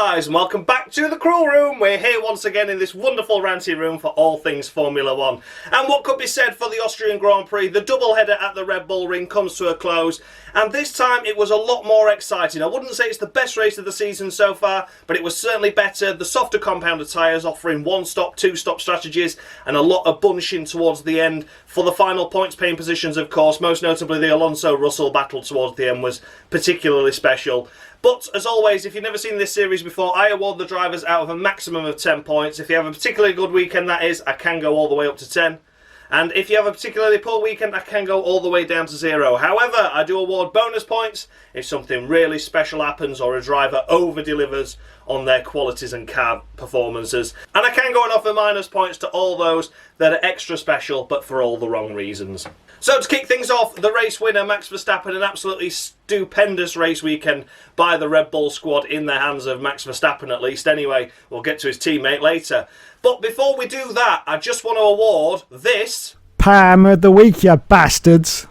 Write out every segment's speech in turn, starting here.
guys, and welcome back to the Cruel Room. We're here once again in this wonderful ranty room for all things Formula 1. And what could be said for the Austrian Grand Prix? The doubleheader at the Red Bull Ring comes to a close, and this time it was a lot more exciting. I wouldn't say it's the best race of the season so far, but it was certainly better. The softer compounded tyres offering one-stop, two-stop strategies, and a lot of bunching towards the end for the final points-paying positions, of course. Most notably, the Alonso-Russell battle towards the end was particularly special. But, as always, if you've never seen this series before, I award the drivers out of a maximum of 10 points. If you have a particularly good weekend, that is, I can go all the way up to 10. And if you have a particularly poor weekend, I can go all the way down to 0. However, I do award bonus points if something really special happens or a driver over-delivers on their qualities and car performances. And I can go and offer minus points to all those that are extra special, but for all the wrong reasons. So to kick things off, the race winner, Max Verstappen, an absolutely stupendous race weekend by the Red Bull squad, in the hands of Max Verstappen at least. Anyway, we'll get to his teammate later. But before we do that, I just want to award this... Pam of the week, you bastards.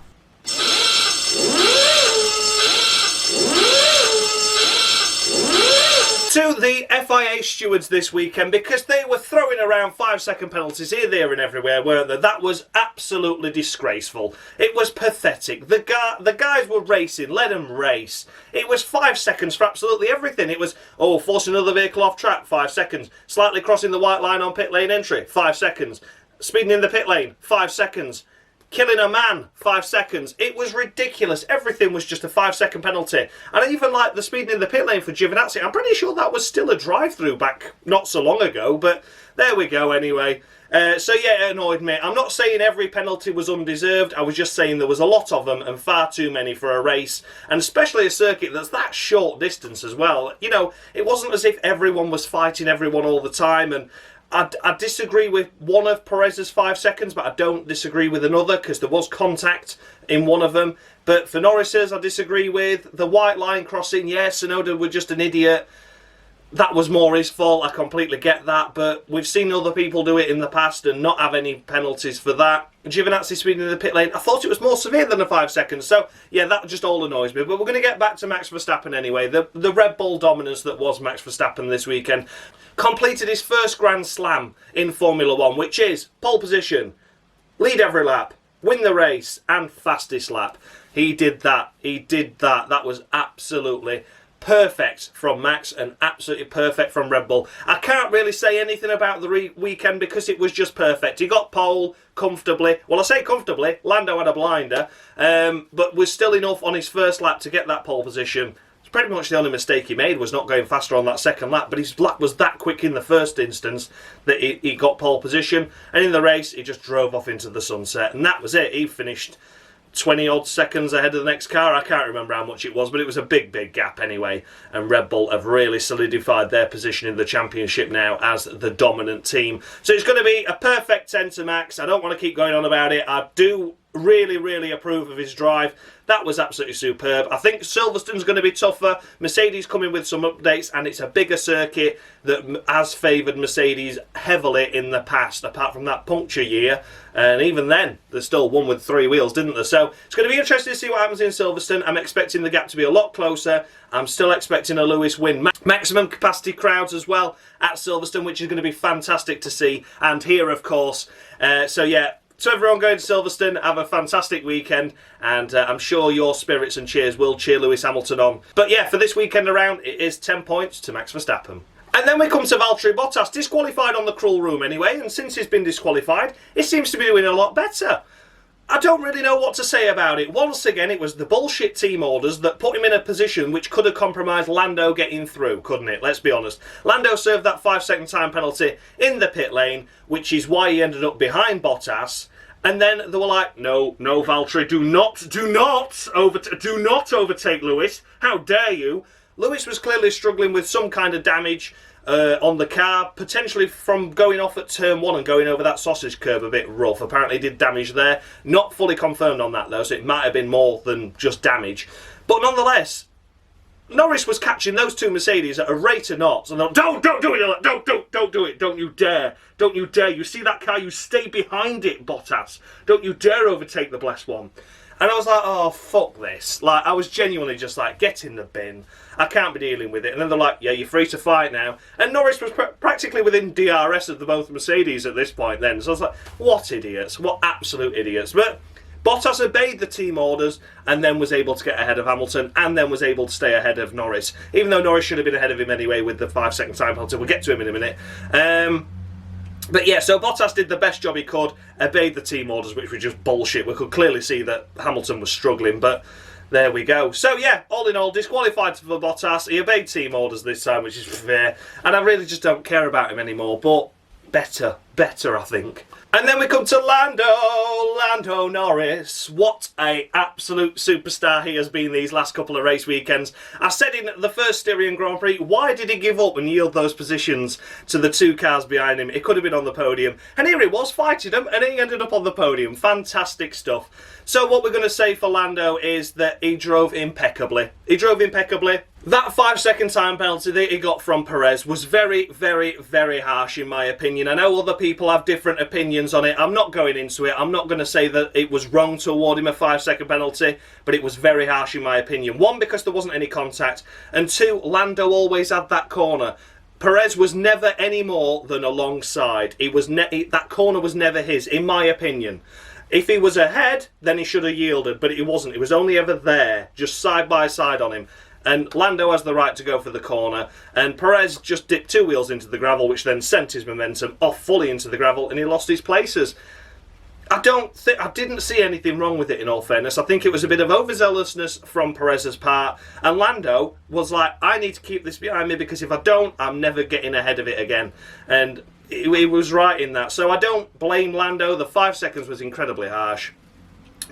To the FIA stewards this weekend, because they were throwing around 5-second penalties here, there and everywhere, weren't they? That was absolutely disgraceful. It was pathetic. The guys were racing, let them race. It was 5 seconds for absolutely everything. It was, forcing another vehicle off track, 5 seconds. Slightly crossing the white line on pit lane entry, 5 seconds. Speeding in the pit lane, 5 seconds. Killing a man, 5 seconds. It was ridiculous. Everything was just a 5-second penalty. And I even like the speeding in the pit lane for Giovinazzi. I'm pretty sure that was still a drive-through back not so long ago, but there we go anyway. So yeah, it annoyed me. I'm not saying every penalty was undeserved. I was just saying there was a lot of them and far too many for a race, and especially a circuit that's that short distance as well. You know, it wasn't as if everyone was fighting everyone all the time, and I disagree with one of Perez's 5 seconds, but I don't disagree with another, because there was contact in one of them. But for Norris's, I disagree with. The white line crossing, yes, Tsunoda was just an idiot. That was more his fault, I completely get that, but we've seen other people do it in the past and not have any penalties for that. Giovinazzi speeding in the pit lane, I thought it was more severe than the 5 seconds, so yeah, that just all annoys me. But we're going to get back to Max Verstappen anyway. The Red Bull dominance that was Max Verstappen this weekend completed his first Grand Slam in Formula 1, which is pole position, lead every lap, win the race, and fastest lap. He did that. That was absolutely perfect from Max and absolutely perfect from Red Bull. I can't really say anything about the weekend because it was just perfect. He got pole comfortably. Well, I say comfortably. Lando had a blinder, but was still enough on his first lap to get that pole position. It's pretty much the only mistake he made was not going faster on that second lap, but his lap was that quick in the first instance that he got pole position, and in the race he just drove off into the sunset, and that was it. He finished 20 odd seconds ahead of the next car. I can't remember how much it was, but it was a big gap anyway, and Red Bull have really solidified their position in the championship now as the dominant team. So it's going to be a perfect 10 to Max. I don't want to keep going on about it. I do really approve of his drive. That was absolutely superb. I think Silverstone's going to be tougher. Mercedes coming with some updates, and it's a bigger circuit that has favoured Mercedes heavily in the past, apart from that puncture year. And even then, they still won with 3 wheels, didn't they? So it's going to be interesting to see what happens in Silverstone. I'm expecting the gap to be a lot closer. I'm still expecting a Lewis win. Maximum capacity crowds as well at Silverstone, which is going to be fantastic to see. And here, of course. So yeah. So everyone going to Silverstone, have a fantastic weekend, and I'm sure your spirits and cheers will cheer Lewis Hamilton on. But yeah, for this weekend around, it is 10 points to Max Verstappen. And then we come to Valtteri Bottas, disqualified on the Cruel Room anyway, and since he's been disqualified, he seems to be doing a lot better. I don't really know what to say about it. Once again, it was the bullshit team orders that put him in a position which could have compromised Lando getting through, couldn't it? Let's be honest. Lando served that 5-second time penalty in the pit lane, which is why he ended up behind Bottas. And then they were like, no, Valtteri, do not overtake Lewis. How dare you? Lewis was clearly struggling with some kind of damage on the car, potentially from going off at turn 1 and going over that sausage curb a bit rough. Apparently did damage there. Not fully confirmed on that though, so it might have been more than just damage. But nonetheless, Norris was catching those two Mercedes at a rate of knots, and they're like, don't do it, don't do it, don't you dare, you see that car, you stay behind it, Bottas, don't you dare overtake the blessed one. And I was like, oh, fuck this. Like, I was genuinely just like, get in the bin. I can't be dealing with it. And then they're like, yeah, you're free to fight now. And Norris was practically within DRS of the both Mercedes at this point then. So I was like, what idiots. What absolute idiots. But Bottas obeyed the team orders and then was able to get ahead of Hamilton and then was able to stay ahead of Norris. Even though Norris should have been ahead of him anyway with the 5-second time penalty. We'll get to him in a minute. But yeah, so Bottas did the best job he could, obeyed the team orders, which were just bullshit. We could clearly see that Hamilton was struggling, but there we go. So yeah, all in all, disqualified for Bottas. He obeyed team orders this time, which is fair. And I really just don't care about him anymore, but better, I think. And then we come to Lando Norris. What a absolute superstar he has been these last couple of race weekends. I said in the first Austrian Grand Prix, why did he give up and yield those positions to the two cars behind him? It could have been on the podium. And here he was fighting them, and he ended up on the podium. Fantastic stuff. So what we're going to say for Lando is that he drove impeccably. That 5-second time penalty that he got from Perez was very harsh in my opinion. I know other people have different opinions on it. I'm not going into it. I'm not going to say that it was wrong to award him a 5-second penalty, but it was very harsh in my opinion. One, because there wasn't any contact, and two, Lando always had that corner. Perez was never any more than alongside. That corner was never his, in my opinion. If he was ahead, then he should have yielded, but he wasn't. It was only ever there, just side by side on him. And Lando has the right to go for the corner, and Perez just dipped 2 wheels into the gravel, which then sent his momentum off fully into the gravel, and he lost his places. I didn't see anything wrong with it, in all fairness. I think it was a bit of overzealousness from Perez's part, and Lando was like, I need to keep this behind me, because if I don't, I'm never getting ahead of it again. And he was right in that. So I don't blame Lando. The 5 seconds was incredibly harsh.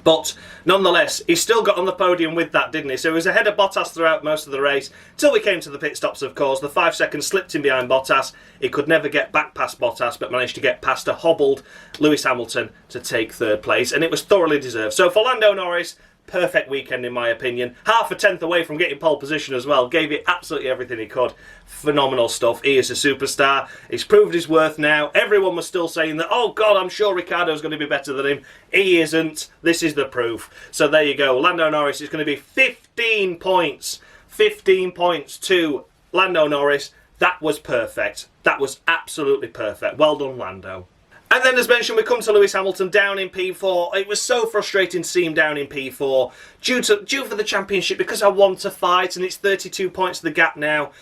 But nonetheless, he still got on the podium with that, didn't he? So he was ahead of Bottas throughout most of the race, till we came to the pit stops, of course. The 5 seconds slipped in behind Bottas. He could never get back past Bottas, but managed to get past a hobbled Lewis Hamilton to take 3rd place, and it was thoroughly deserved. So for Lando Norris, perfect weekend in my opinion. Half a tenth away from getting pole position as well. Gave it absolutely everything he could. Phenomenal stuff. He is a superstar. He's proved his worth now. Everyone was still saying that, oh God, I'm sure Ricciardo's going to be better than him. He isn't. This is the proof. So there you go. Lando Norris is going to be 15 points. 15 points to Lando Norris. That was perfect. That was absolutely perfect. Well done, Lando. And then, as mentioned, we come to Lewis Hamilton down in P4. It was so frustrating to see him down in P4 due for the championship, because I want to fight, and it's 32 points to the gap now.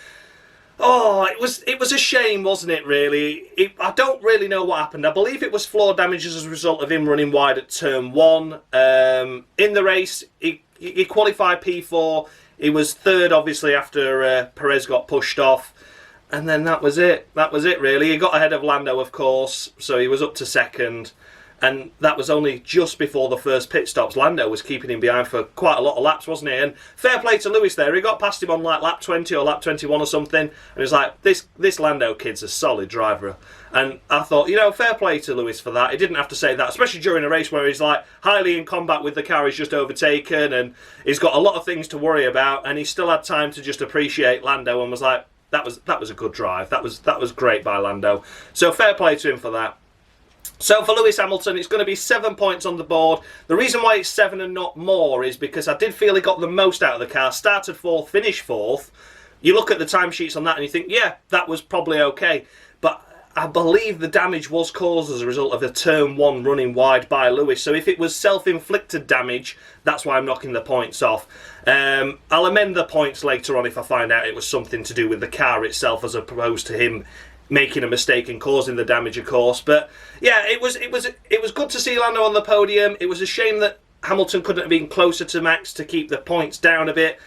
Oh, it was a shame, wasn't it, really? I don't really know what happened. I believe it was floor damages as a result of him running wide at turn 1. In the race, he qualified P4. He was 3rd, obviously, after Perez got pushed off. And then that was it. That was it, really. He got ahead of Lando, of course, so he was up to 2nd. And that was only just before the first pit stops. Lando was keeping him behind for quite a lot of laps, wasn't he? And fair play to Lewis there. He got past him on like lap 20 or lap 21 or something. And he was like, this Lando kid's a solid driver. And I thought, fair play to Lewis for that. He didn't have to say that, especially during a race where he's like highly in combat with the car he's just overtaken. And he's got a lot of things to worry about. And he still had time to just appreciate Lando and was like, that was a good drive. That was great by Lando. So fair play to him for that. So for Lewis Hamilton, it's going to be 7 points on the board. The reason why it's 7 and not more is because I did feel he got the most out of the car. Started 4th, finished 4th. You look at the timesheets on that and you think, yeah, that was probably okay. But I believe the damage was caused as a result of a turn 1 running wide by Lewis. So if it was self-inflicted damage, that's why I'm knocking the points off. I'll amend the points later on if I find out it was something to do with the car itself as opposed to him making a mistake and causing the damage, of course. But yeah, it was good to see Lando on the podium. It was a shame that Hamilton couldn't have been closer to Max to keep the points down a bit.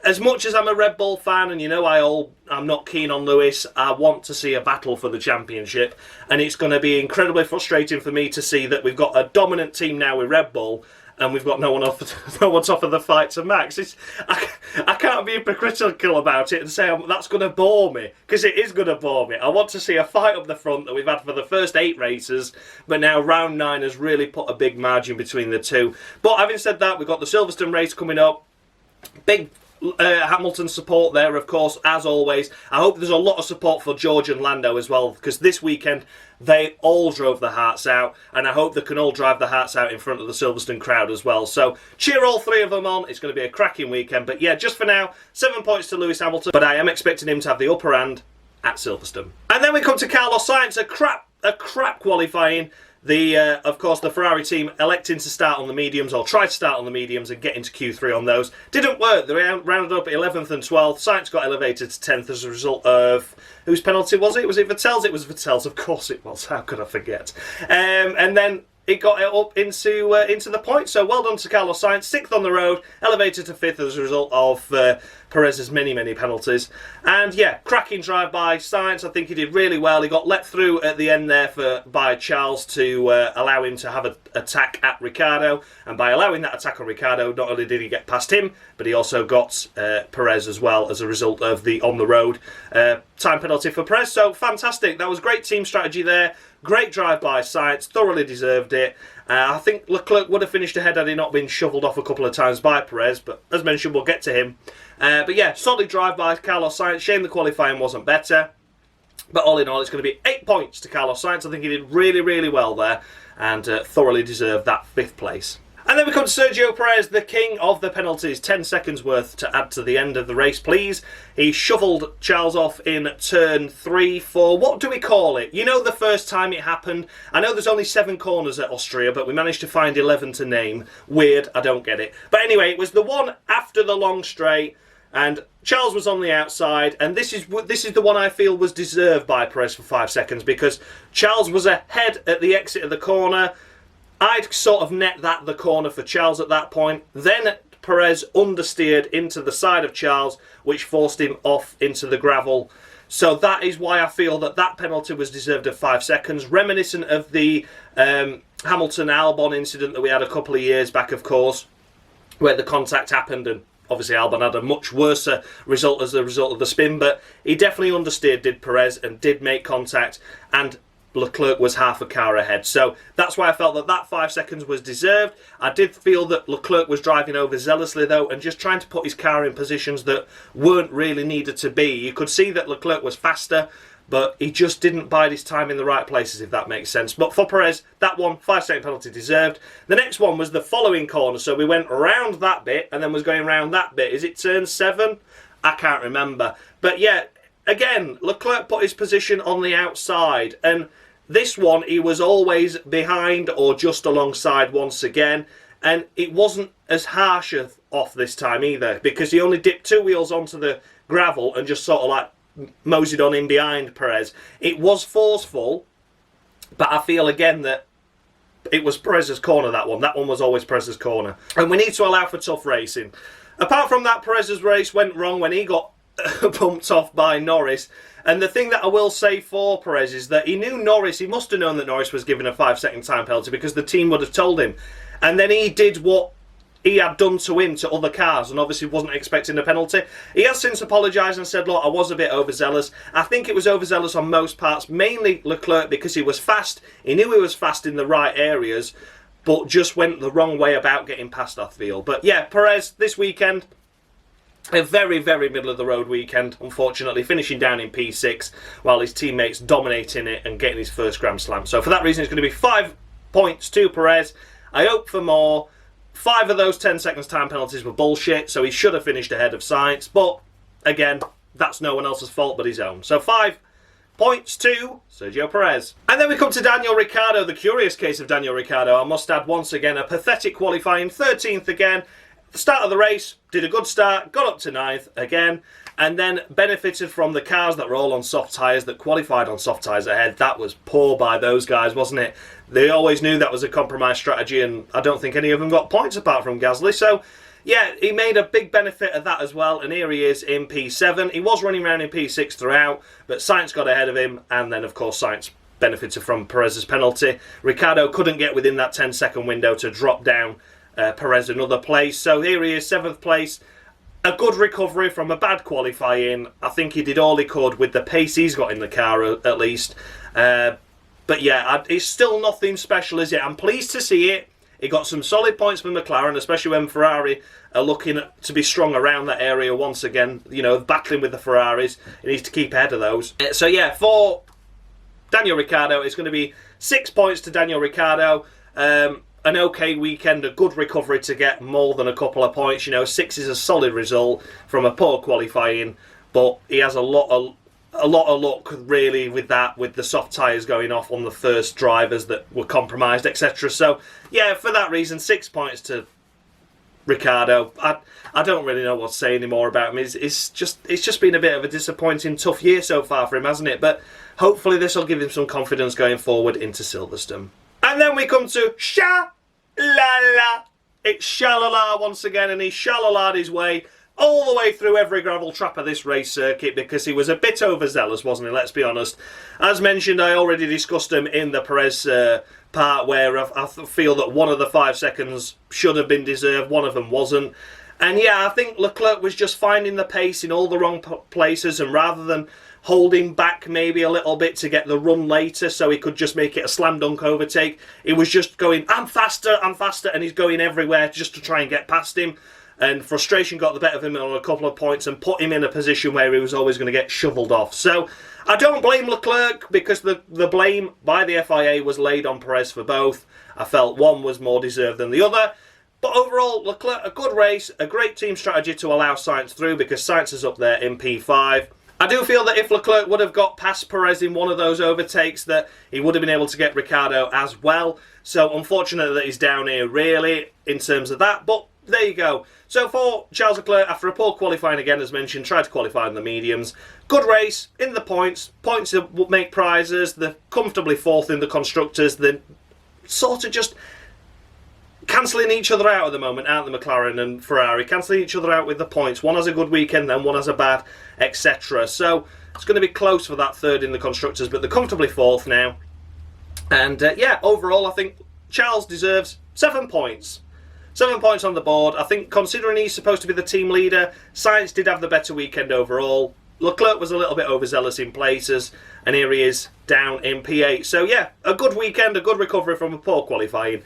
As much as I'm a Red Bull fan, and I'm not keen on Lewis, I want to see a battle for the championship, and it's going to be incredibly frustrating for me to see that we've got a dominant team now with Red Bull, and we've got no one to offer the fight to Max. I can't be hypocritical about it and say that's going to bore me, because it is going to bore me. I want to see a fight up the front that we've had for the first 8 races, but now round 9 has really put a big margin between the two. But having said that, we've got the Silverstone race coming up. Big Hamilton support there, of course, as always. I hope there's a lot of support for George and Lando as well, because this weekend they all drove the hearts out, and I hope they can all drive the hearts out in front of the Silverstone crowd as well. So cheer all three of them on. It's going to be a cracking weekend. But yeah, just for now, 7 points to Lewis Hamilton, but I am expecting him to have the upper hand at Silverstone. And then we come to Carlos Sainz, a crap qualifying. Of course, the Ferrari team electing to start on the mediums, or try to start on the mediums and get into Q3 on those. Didn't work. They rounded up 11th and 12th. Sainz got elevated to 10th as a result of... Whose penalty was it? Was it Vettel's? It was Vettel's. Of course it was. How could I forget? And then it got it up into the points. So well done to Carlos Sainz. 6th on the road, elevated to 5th as a result of Perez's many penalties. And yeah, cracking drive by Sainz. I think he did really well. He got let through at the end there by Charles to allow him to have an attack at Ricciardo. And by allowing that attack on Ricciardo, not only did he get past him, but he also got Perez as well as a result of the on-the-road time penalty for Perez. So fantastic. That was great team strategy there. Great drive by Sainz. Thoroughly deserved it. I think Leclerc would have finished ahead had he not been shovelled off a couple of times by Perez, but as mentioned, we'll get to him. But yeah, solid drive by Carlos Sainz. Shame the qualifying wasn't better. But all in all, it's going to be 8 points to Carlos Sainz. I think he did really well there and thoroughly deserved that 5th place. And then we come to Sergio Perez, the king of the penalties. 10 seconds worth to add to the end of the race, please. He shuffled Charles off in turn 3 for, what do we call it? You know, the first time it happened. I know there's only 7 corners at Austria, but we managed to find 11 to name. Weird, I don't get it. But anyway, it was the one after the long straight, and Charles was on the outside, and this is the one I feel was deserved by Perez for 5 seconds, because Charles was ahead at the exit of the corner. I'd sort of net the corner for Charles at that point. Then Perez understeered into the side of Charles, which forced him off into the gravel. So that is why I feel that penalty was deserved of 5 seconds. Reminiscent of the Hamilton-Albon incident that we had a couple of years back, of course, where the contact happened, and obviously Albon had a much worse result as a result of the spin. But he definitely understeered, did Perez, and did make contact, and Leclerc was half a car ahead. So that's why I felt that 5 seconds was deserved. I did feel that Leclerc was driving overzealously though, and just trying to put his car in positions that weren't really needed to be. You could see that Leclerc was faster, but he just didn't bide his time in the right places, if that makes sense. But for Perez, that one, 5 second penalty deserved. The next one was the following corner. So we went around that bit and then was going around that bit. Is it turn 7? I can't remember. But yeah, again, Leclerc put his position on the outside, and this one, he was always behind or just alongside once again. And it wasn't as harsh off this time either, because he only dipped 2 wheels onto the gravel and just sort of like moseyed on in behind Perez. It was forceful, but I feel again that it was Perez's corner, that one. That one was always Perez's corner. And we need to allow for tough racing. Apart from that, Perez's race went wrong when he got bumped off by Norris. And the thing that I will say for Perez is that he knew Norris. He must have known that Norris was given a 5 second time penalty, because the team would have told him. And then he did what he had done to him to other cars, and obviously wasn't expecting a penalty. He has since apologised and said, look, I was a bit overzealous. I think it was overzealous on most parts, mainly Leclerc, because he was fast. He knew he was fast in the right areas, but just went the wrong way about getting past, I feel. But yeah, Perez this weekend, a very middle of the road weekend, unfortunately, finishing down in P6 while his teammates dominating it and getting his first Grand Slam. So for that reason, it's going to be 5 points to Perez. I hope for more. 5 of those 10 seconds time penalties were bullshit, so he should have finished ahead of Sainz. But again, that's no one else's fault but his own. So 5 points to Sergio Perez. And then we come to Daniel Ricciardo, the curious case of Daniel Ricciardo. I must add once again, a pathetic qualifying, 13th again. The start of the race, did a good start, got up to 9th again, and then benefited from the cars that were all on soft tyres, that qualified on soft tyres ahead. That was poor by those guys, wasn't it? They always knew that was a compromise strategy, and I don't think any of them got points apart from Gasly. So, yeah, he made a big benefit of that as well, and here he is in P7. He was running around in P6 throughout, but Sainz got ahead of him, and then, of course, Sainz benefited from Perez's penalty. Ricciardo couldn't get within that 10-second window to drop down Perez another place. So here he is, 7th place. A good recovery from a bad qualifying. I think he did all he could with the pace he's got in the car, at least. But yeah, it's still nothing special, is it? I'm pleased to see it. He got some solid points for McLaren, especially when Ferrari are looking to be strong around that area once again. You know, battling with the Ferraris. He needs to keep ahead of those. So yeah, for Daniel Ricciardo, it's going to be 6 points to Daniel Ricciardo. An okay weekend, a good recovery to get more than a couple of points. You know, 6 is a solid result from a poor qualifying, but he has a lot of luck really with that, with the soft tyres going off on the first drivers that were compromised, etc. So yeah, for that reason, 6 points to Ricciardo. I don't really know what to say anymore about him. It's just been a bit of a disappointing, tough year so far for him, hasn't it? But hopefully this will give him some confidence going forward into Silverstone. And then we come to Sha-La-La. It's Sha-La-La once again, and he Sha-La-La'd his way all the way through every gravel trap of this race circuit because he was a bit overzealous, wasn't he? Let's be honest. As mentioned, I already discussed him in the Perez part where I feel that one of the 5 seconds should have been deserved, one of them wasn't. And yeah, I think Leclerc was just finding the pace in all the wrong places, and rather than holding back maybe a little bit to get the run later so he could just make it a slam dunk overtake, he was just going, I'm faster, and he's going everywhere just to try and get past him. And frustration got the better of him on a couple of points and put him in a position where he was always going to get shoveled off. So I don't blame Leclerc because the blame by the FIA was laid on Perez for both. I felt one was more deserved than the other. But overall, Leclerc, a good race, a great team strategy to allow Sainz through because Sainz is up there in P5. I do feel that if Leclerc would have got past Perez in one of those overtakes, that he would have been able to get Ricciardo as well. So unfortunate that he's down here really in terms of that, but there you go. So for Charles Leclerc, after a poor qualifying again, as mentioned, tried to qualify in the mediums. Good race, in the points that make prizes, they're comfortably 4th in the Constructors, they're sort of just cancelling each other out at the moment, aren't the McLaren and Ferrari? Cancelling each other out with the points. One has a good weekend, then one has a bad, etc. So it's going to be close for that 3rd in the Constructors, but they're comfortably 4th now. And yeah, overall, I think Charles deserves 7 points. 7 points on the board. I think considering he's supposed to be the team leader, Sainz did have the better weekend overall. Leclerc was a little bit overzealous in places, and here he is down in P8. So yeah, a good weekend, a good recovery from a poor qualifying.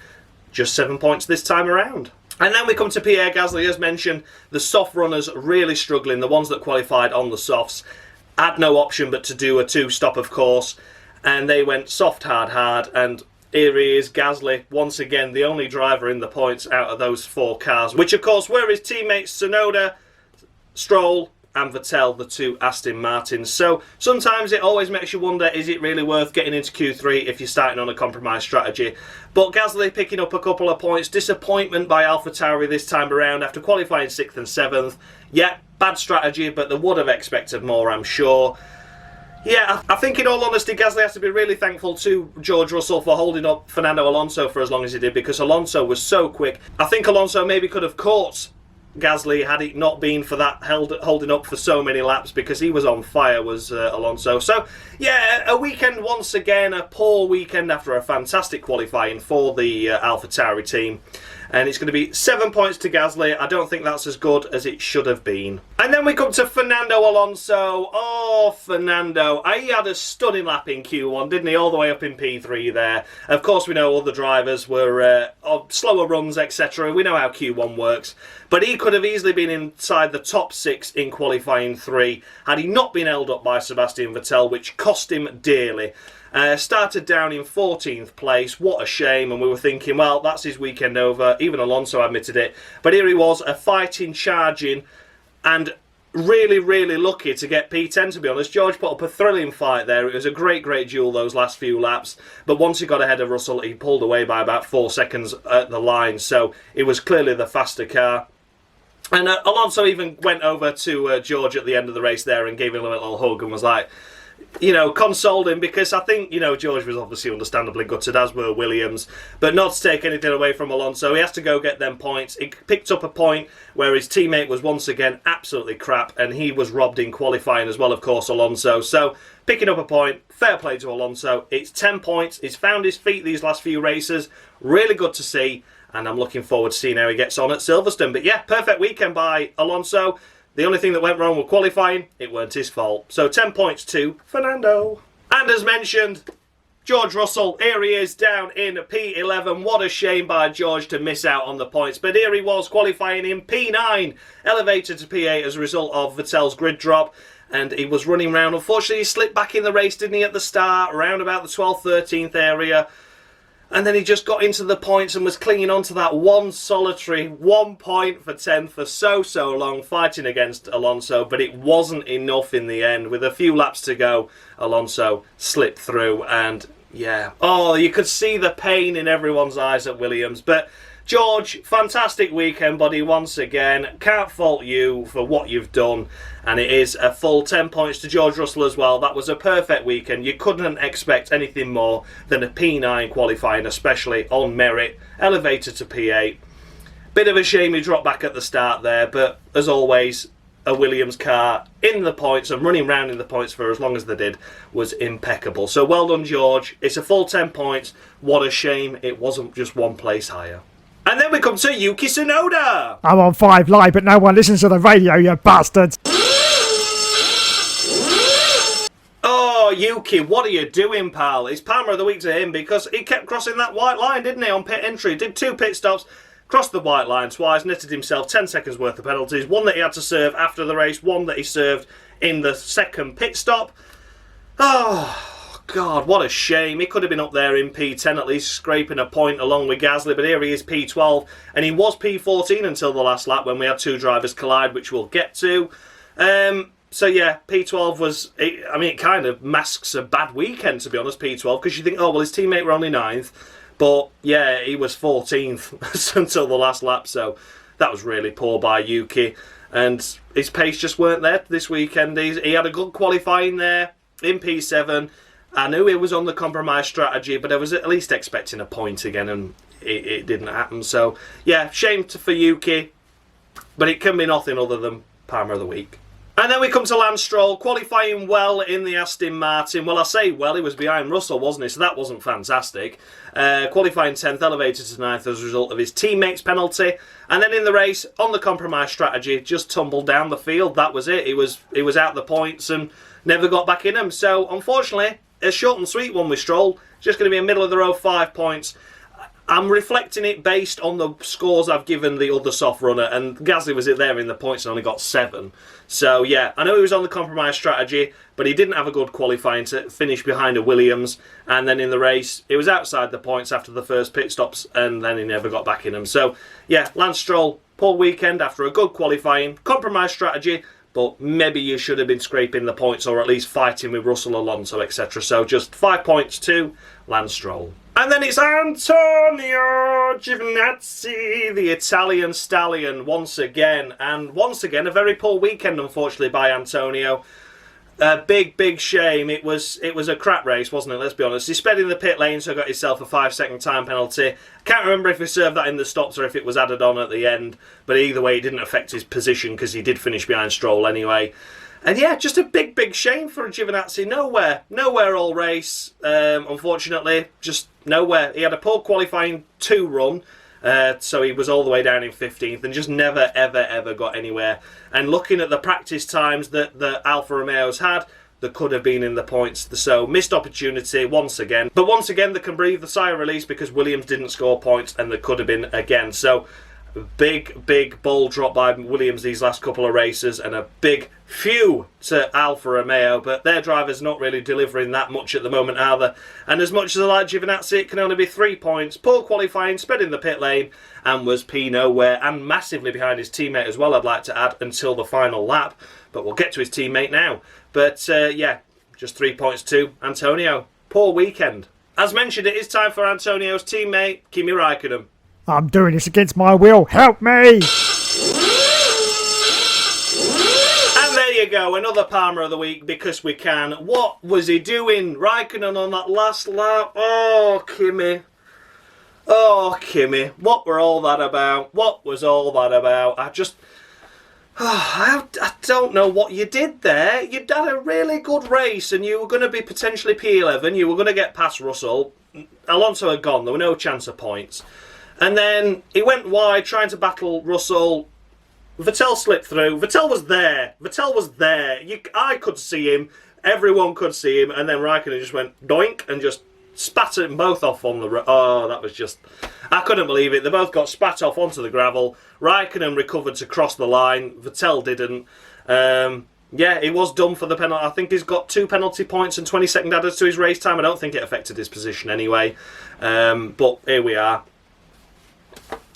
Just 7 points this time around. And then we come to Pierre Gasly. As mentioned, the soft runners really struggling. The ones that qualified on the softs had no option but to do a 2-stop, of course. And they went soft, hard. And here he is, Gasly, once again, the only driver in the points out of those 4 cars. Which, of course, were his teammates Tsunoda, Stroll and Vettel, the 2 Aston Martins. So sometimes it always makes you wonder, is it really worth getting into Q3 if you're starting on a compromise strategy? But Gasly picking up a couple of points. Disappointment by AlphaTauri this time around after qualifying 6th and 7th. Yeah, bad strategy, but they would have expected more, I'm sure. Yeah, I think in all honesty, Gasly has to be really thankful to George Russell for holding up Fernando Alonso for as long as he did, because Alonso was so quick. I think Alonso maybe could have caught Gasly had it not been for that holding up for so many laps, because he was on fire, was Alonso. So yeah, a weekend once again, a poor weekend after a fantastic qualifying for the AlphaTauri team. And it's going to be 7 points to Gasly. I don't think that's as good as it should have been. And then we come to Fernando Alonso. Oh, Fernando. He had a stunning lap in Q1, didn't he? All the way up in P3 there. Of course, we know other drivers were on slower runs, etc. We know how Q1 works. But he could have easily been inside the top 6 in qualifying 3 had he not been held up by Sebastian Vettel, which cost him dearly. Started down in 14th place. What a shame. And we were thinking, well, that's his weekend over. Even Alonso admitted it. But here he was, a fighting, charging, and really, really lucky to get P10, to be honest. George put up a thrilling fight there. It was a great, great duel those last few laps. But once he got ahead of Russell, he pulled away by about 4 seconds at the line. So it was clearly the faster car. And Alonso even went over to George at the end of the race there and gave him a little hug and was like, you know, consoled him, because I think, you know, George was obviously understandably gutted, as were Williams, but not to take anything away from Alonso. He has to go get them points. He picked up a point where his teammate was once again absolutely crap, and he was robbed in qualifying as well, of course, Alonso. So picking up a point, fair play to Alonso. It's 10 points. He's found his feet these last few races. Really good to see, and I'm looking forward to seeing how he gets on at Silverstone. But yeah, perfect weekend by Alonso. The only thing that went wrong with qualifying, it weren't his fault. So 10 points to Fernando. And as mentioned, George Russell, here he is down in P11. What a shame by George to miss out on the points. But here he was qualifying in P9, elevated to P8 as a result of Vettel's grid drop. And he was running round. Unfortunately, he slipped back in the race, didn't he, at the start, around about the 12th, 13th area. And then he just got into the points and was clinging on to that one solitary 1 point for 10th for so long, fighting against Alonso. But it wasn't enough in the end. With a few laps to go, Alonso slipped through. And yeah, oh, you could see the pain in everyone's eyes at Williams. But George, fantastic weekend, buddy, once again. Can't fault you for what you've done. And it is a full 10 points to George Russell as well. That was a perfect weekend. You couldn't expect anything more than a P9 qualifying, especially on merit. Elevated to P8. Bit of a shame he dropped back at the start there, but as always, a Williams car in the points and running round in the points for as long as they did was impeccable. So well done, George. It's a full 10 points. What a shame it wasn't just one place higher. And then we come to Yuki Tsunoda. I'm on 5 Live, but no one listens to the radio, you bastards. Oh, Yuki, what are you doing, pal? It's Palmer of the Week to him because he kept crossing that white line, didn't he, on pit entry? Did 2 pit stops, crossed the white line twice, netted himself 10 seconds worth of penalties. One that he had to serve after the race, one that he served in the second pit stop. Oh, God, what a shame. He could have been up there in P10 at least, scraping a point along with Gasly, but here he is P12, and he was P14 until the last lap when we had 2 drivers collide, which we'll get to. So yeah, P12 was, it kind of masks a bad weekend, to be honest, P12, because you think, oh, well, his teammate were only 9th, but yeah, he was 14th until the last lap, so that was really poor by Yuki, and his pace just weren't there this weekend. He had a good qualifying there in P7. I knew he was on the compromise strategy, but I was at least expecting a point again, and it didn't happen, so yeah, shame for Yuki, but it can be nothing other than Palmer of the Week. And then we come to Lance Stroll, qualifying well in the Aston Martin. Well, I say well, he was behind Russell, wasn't he? So that wasn't fantastic. Qualifying 10th, elevated to 9th as a result of his teammate's penalty. And then in the race, on the compromise strategy, just tumbled down the field. That was it. He was out the points and never got back in them. So, unfortunately, a short and sweet one with Stroll. Just going to be a middle of the road 5 points. I'm reflecting it based on the scores I've given the other soft runner, and Gasly was there in the points and only got 7. So yeah, I know he was on the compromise strategy, but he didn't have a good qualifying to finish behind a Williams, and then in the race, he was outside the points after the first pit stops, and then he never got back in them. So yeah, Lance Stroll, poor weekend after a good qualifying, compromise strategy, but maybe you should have been scraping the points or at least fighting with Russell, Alonso, etc. So just 5 points to Lance Stroll. And then it's Antonio Giovinazzi, the Italian stallion, once again. And once again, a very poor weekend, unfortunately, by Antonio. A big shame. It was a crap race, wasn't it? Let's be honest. He sped in the pit lane, so got himself a 5-second time penalty. Can't remember if he served that in the stops or if it was added on at the end. But either way, it didn't affect his position because he did finish behind Stroll anyway. And yeah, just a big shame for Giovinazzi. Nowhere all race, unfortunately. Just nowhere. He had a poor qualifying 2 run, so he was all the way down in 15th and just never, ever got anywhere. And looking at the practice times that the Alfa Romeos had, they could have been in the points. So missed opportunity once again. But once again, they can breathe the sigh of release because Williams didn't score points and they could have been again. So big ball drop by Williams these last couple of races, and a big phew to Alfa Romeo, but their drivers not really delivering that much at the moment either. And as much as I like Giovinazzi, it can only be 3 points. Poor qualifying, sped in the pit lane, and was P nowhere, and massively behind his teammate as well, I'd like to add, until the final lap. But we'll get to his teammate now. But yeah, just 3 points to Antonio. Poor weekend. As mentioned, it is time for Antonio's teammate, Kimi Räikkönen. I'm doing this against my will. Help me! And there you go, another Palmer of the Week because we can. What was he doing? Räikkönen on that last lap. Oh, Kimi. Oh, Kimi. What were all that about? What was all that about? I don't know what you did there. You'd had a really good race and you were going to be potentially P11. You were going to get past Russell. Alonso had gone. There were no chance of points. And then he went wide trying to battle Russell. Vettel slipped through. Vettel was there. I could see him. Everyone could see him. And then Raikkonen just went doink and just spat them both off on the... Oh, that was just... I couldn't believe it. They both got spat off onto the gravel. Raikkonen recovered to cross the line. Vettel didn't. Yeah, he was done for the penalty. I think he's got 2 penalty points and 20-second adders to his race time. I don't think it affected his position anyway. But here we are.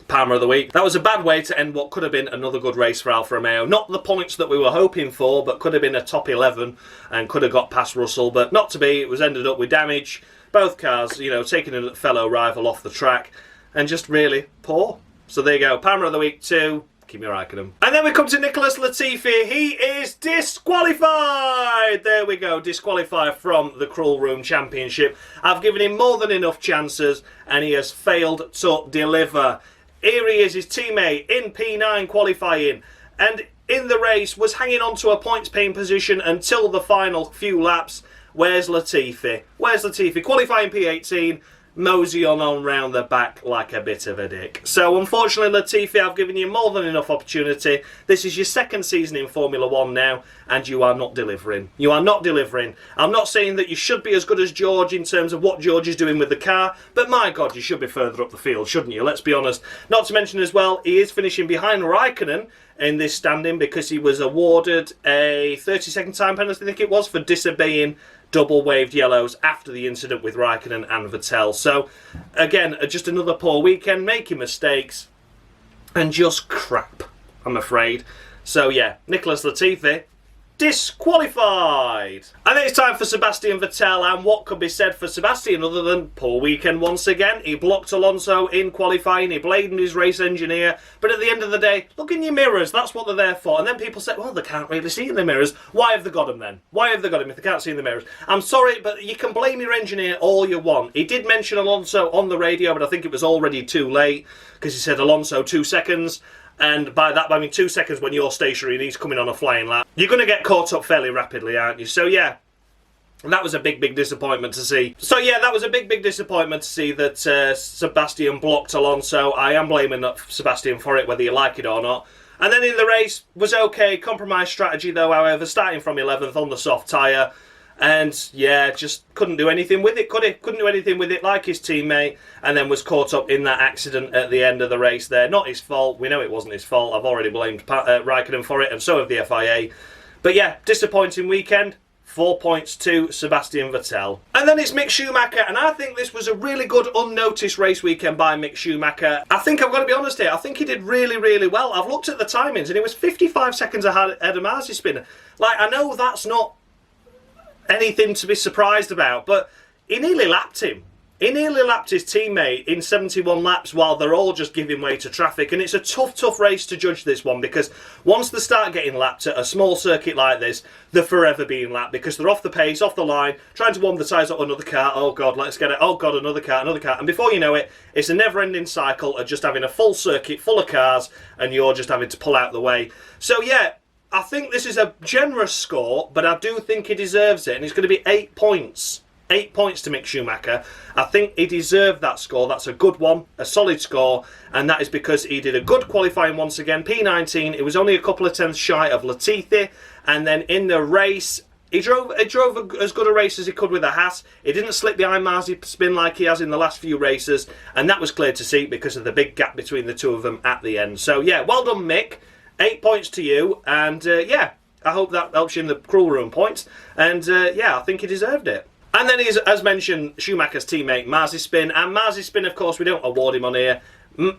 Palmer of the week. That was a bad way to end what could have been another good race for Alfa Romeo. Not the points that we were hoping for, but could have been a top 11 and could have got past Russell, but not to be. It was ended up with damage. Both cars, you know, taking a fellow rival off the track and just really poor. So there you go. Palmer of the week 2. Kimi Raikkonen. And then we come to Nicholas Latifi. He is disqualified. There we go. Disqualified from the Cruel Room Championship. I've given him more than enough chances and he has failed to deliver. Here he is, his teammate in P9 qualifying, and in the race was hanging on to a points paying position until the final few laps. Where's Latifi? Where's Latifi? Qualifying P18, mosey on round the back like a bit of a dick. So unfortunately, Latifi, I've given you more than enough opportunity. This is your second season in Formula 1 now, and you are not delivering. You are not delivering. I'm not saying that you should be as good as George in terms of what George is doing with the car, but my God, you should be further up the field, shouldn't you? Let's be honest. Not to mention as well, he is finishing behind Raikkonen in this standing because he was awarded a 30-second time penalty, I think it was, for disobeying double waved yellows after the incident with Raikkonen and Vettel. So, again, just another poor weekend, making mistakes, and just crap, I'm afraid. So, yeah, Nicholas Latifi, disqualified. And then it's time for Sebastian Vettel, and what could be said for Sebastian other than poor weekend once again? He blocked Alonso in qualifying, he blamed his race engineer, but at the end of the day, look in your mirrors, that's what they're there for. And then people say, well, they can't really see in the mirrors. Why have they got him then? Why have they got him if they can't see in the mirrors? I'm sorry, but you can blame your engineer all you want. He did mention Alonso on the radio, but I think it was already too late, because he said Alonso 2 seconds. And by that, I mean 2 seconds when you're stationary and he's coming on a flying lap. You're going to get caught up fairly rapidly, aren't you? So, yeah, that was a big, big disappointment to see. So, yeah, that was a big, big disappointment to see that Sebastian blocked Alonso. I am blaming Sebastian for it, whether you like it or not. And then in the race, was okay. Compromise strategy, though, however, starting from 11th on the soft tyre. And, yeah, just couldn't do anything with it, could he? Couldn't do anything with it like his teammate, and then was caught up in that accident at the end of the race there. Not his fault. We know it wasn't his fault. I've already blamed Raikkonen for it, and so have the FIA. But, yeah, disappointing weekend. 4 points to Sebastian Vettel. And then it's Mick Schumacher, and I think this was a really good unnoticed race weekend by Mick Schumacher. I think I've got to be honest here, I think he did really, really well. I've looked at the timings, and it was 55 seconds ahead of Mazepin. Like, I know that's not anything to be surprised about, but he nearly lapped him. He nearly lapped his teammate in 71 laps while they're all just giving way to traffic, and it's a tough race to judge this one, because once they start getting lapped at a small circuit like this, they're forever being lapped, because they're off the pace, off the line, trying to warm the tyres up another car. Oh God, let's get it. Oh God, another car, and before you know it, it's a never-ending cycle of just having a full circuit full of cars, and you're just having to pull out the way. So yeah, I think this is a generous score, but I do think he deserves it, and it's going to be 8 points. 8 points to Mick Schumacher. I think he deserved that score. That's a good one, a solid score, and that is because he did a good qualifying once again. P19, it was only a couple of tenths shy of Latifi, and then in the race, he drove as good a race as he could with a Haas. He didn't slip behind Mazepin like he has in the last few races, and that was clear to see because of the big gap between the two of them at the end. So yeah, well done, Mick. 8 points to you, and yeah, I hope that helps you in the Cruel Room points, and yeah, I think he deserved it. And then he's, as mentioned, Schumacher's teammate Mazepin, and Mazepin, of course, we don't award him on here.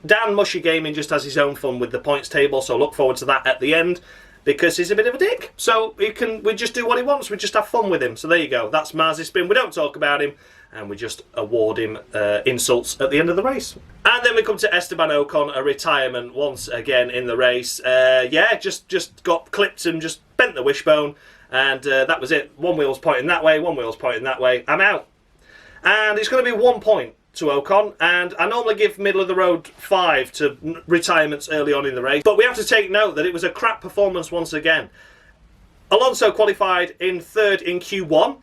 Dan Mushy Gaming just has his own fun with the points table, so look forward to that at the end, because he's a bit of a dick. So we just do what he wants, we just have fun with him. So there you go, that's Mazepin. We don't talk about him, and we just award him insults at the end of the race. And then we come to Esteban Ocon, a retirement once again in the race. Yeah, just got clipped and just bent the wishbone, and that was it. One wheel's pointing that way, one wheel's pointing that way. I'm out. And it's going to be 1 point to Ocon, and I normally give middle of the road 5 to retirements early on in the race, but we have to take note that it was a crap performance once again. Alonso qualified in 3rd in Q1,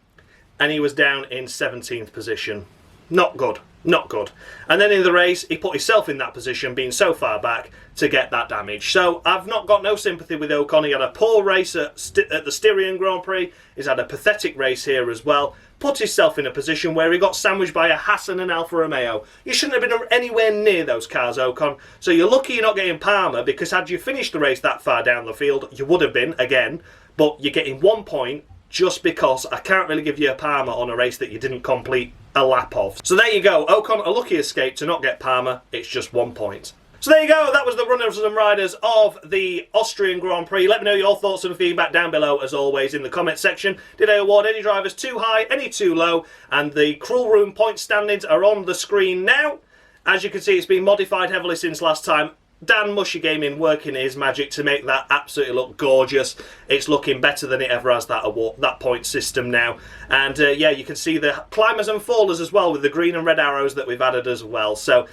and he was down in 17th position. Not good. Not good. And then in the race, he put himself in that position, being so far back, to get that damage. So I've not got no sympathy with Ocon. He had a poor race at the Austrian Grand Prix. He's had a pathetic race here as well. Put himself in a position where he got sandwiched by a Haas and an Alfa Romeo. You shouldn't have been anywhere near those cars, Ocon. So you're lucky you're not getting Palmer, because had you finished the race that far down the field, you would have been, again. But you're getting 1 point just because I can't really give you a Palmer on a race that you didn't complete a lap of. So there you go. Ocon, a lucky escape to not get Palmer. It's just 1 point. So there you go, that was the runners and riders of the Austrian Grand Prix. Let me know your thoughts and feedback down below, as always, in the comment section. Did I award any drivers too high, any too low? And the Cruel Room point standings are on the screen now. As you can see, it's been modified heavily since last time. Dan Mushy Gaming working his magic to make that absolutely look gorgeous. It's looking better than it ever has, that point system now. And yeah, you can see the climbers and fallers as well with the green and red arrows that we've added as well. So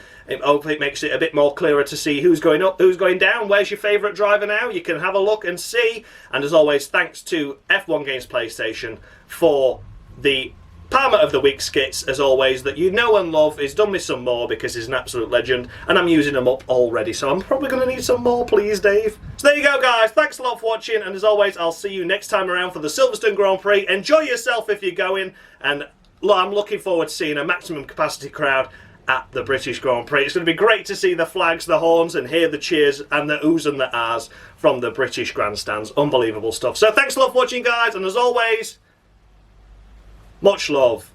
hopefully it makes it a bit more clearer to see who's going up, who's going down, where's your favourite driver now. You can have a look and see. And as always, thanks to F1 Games PlayStation for the Palmer of the Week skits, as always, that you know and love. He's done me some more because he's an absolute legend, and I'm using them up already, so I'm probably going to need some more, please, Dave. So there you go, guys. Thanks a lot for watching, and as always, I'll see you next time around for the Silverstone Grand Prix. Enjoy yourself if you're going, and I'm looking forward to seeing a maximum capacity crowd at the British Grand Prix. It's going to be great to see the flags, the horns, and hear the cheers and the oohs and the ahs from the British grandstands. Unbelievable stuff. So thanks a lot for watching, guys, and as always, much love.